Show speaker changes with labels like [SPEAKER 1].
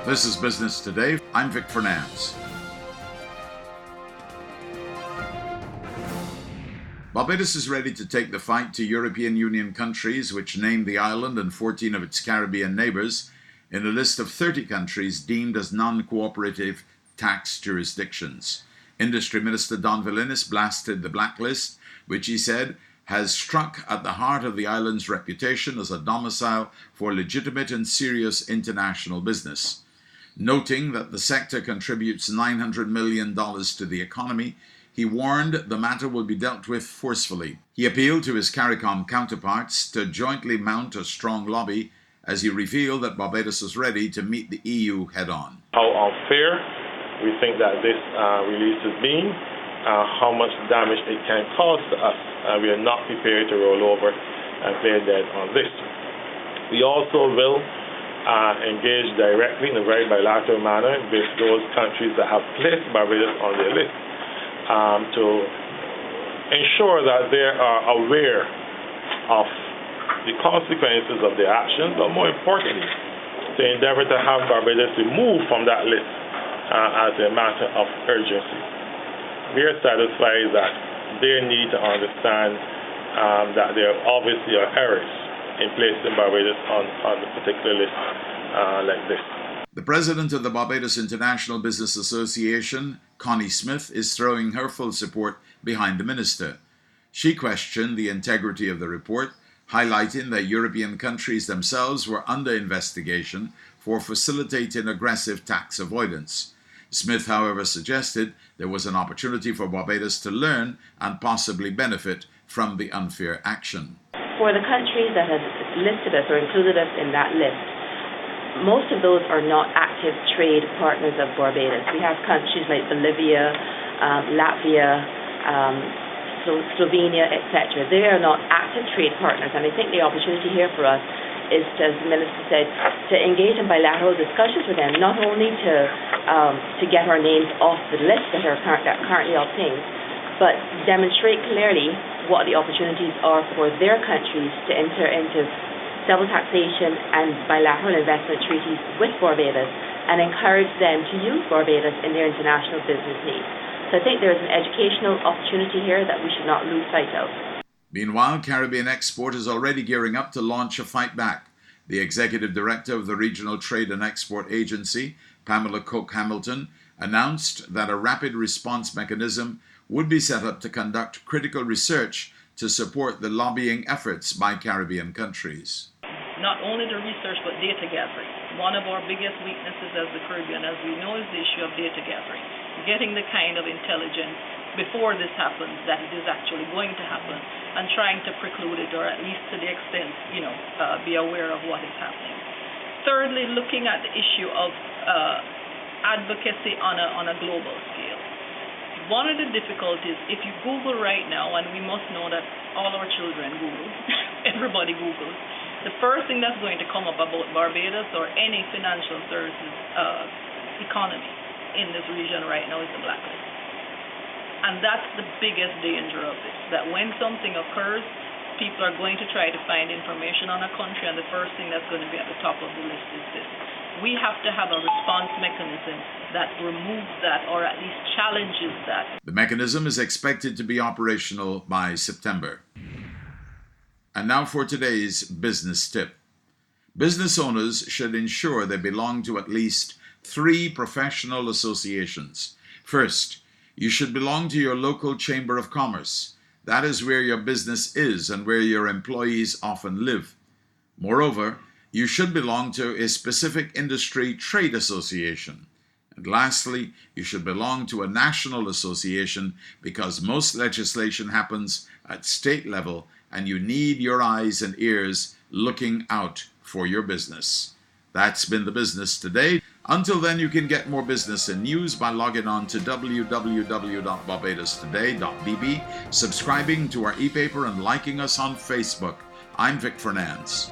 [SPEAKER 1] This is Business Today. I'm Vic Fernandez. Barbados is ready to take the fight to European Union countries, which named the island and 14 of its Caribbean neighbors in a list of 30 countries deemed as non-cooperative tax jurisdictions. Industry Minister Don Villinis blasted the blacklist, which he said has struck at the heart of the island's reputation as a domicile for legitimate and serious international business. Noting that the sector contributes $900 million to the economy, he warned the matter will be dealt with forcefully. He appealed to his CARICOM counterparts to jointly mount a strong lobby as he revealed that Barbados is ready to meet the EU head-on.
[SPEAKER 2] How unfair we think that this release has been, how much damage it can cause to us. We are not prepared to roll over and play dead on this. We also will engage directly in a very bilateral manner with those countries that have placed Barbados on their list to ensure that they are aware of the consequences of their actions, but more importantly, to endeavor to have Barbados removed from that list as a matter of urgency. We are satisfied that they need to understand that there obviously are errors in placing Barbados on a particular list like this.
[SPEAKER 1] The president of the Barbados International Business Association, Connie Smith, is throwing her full support behind the minister. She questioned the integrity of the report, highlighting that European countries themselves were under investigation for facilitating aggressive tax avoidance. Smith, however, suggested there was an opportunity for Barbados to learn and possibly benefit from the unfair action.
[SPEAKER 3] For the countries that have listed us or included us in that list, most of those are not active trade partners of Barbados. We have countries like Bolivia, Latvia, Slovenia, etc. They are not active trade partners, and I think the opportunity here for us is, as the Minister said, to engage in bilateral discussions with them, not only to get our names off the list that are currently obtained, but demonstrate clearly what the opportunities are for their countries to enter into double taxation and bilateral investment treaties with Barbados and encourage them to use Barbados in their international business needs. So I think there is an educational opportunity here that we should not lose sight of.
[SPEAKER 1] Meanwhile, Caribbean Export is already gearing up to launch a fight back. The executive director of the Regional Trade and Export Agency, Pamela Cook Hamilton, announced that a rapid response mechanism would be set up to conduct critical research to support the lobbying efforts by Caribbean countries.
[SPEAKER 4] Not only the research, but data gathering. One of our biggest weaknesses as the Caribbean, as we know, is the issue of data gathering. Getting the kind of intelligence before this happens that it is actually going to happen, and trying to preclude it, or at least to the extent, be aware of what is happening. Thirdly, looking at the issue of advocacy on a global scale. One of the difficulties, if you Google right now, and we must know that all our children Google, everybody Googles, the first thing that's going to come up about Barbados or any financial services economy in this region right now is the blacklist. And that's the biggest danger of this, that when something occurs, people are going to try to find information on a country, and the first thing that's going to be at the top of the list is this. We have to have a response mechanism that removes that, or at least challenges that.
[SPEAKER 1] The mechanism is expected to be operational by September. And now for today's business tip. Business owners should ensure they belong to at least 3 professional associations. First, you should belong to your local chamber of commerce. That is where your business is and where your employees often live. Moreover, you should belong to a specific industry trade association. And lastly, you should belong to a national association because most legislation happens at state level and you need your eyes and ears looking out for your business. That's been the Business Today. Until then, you can get more business and news by logging on to www.barbadostoday.bb, subscribing to our e-paper and liking us on Facebook. I'm Vic Fernandez.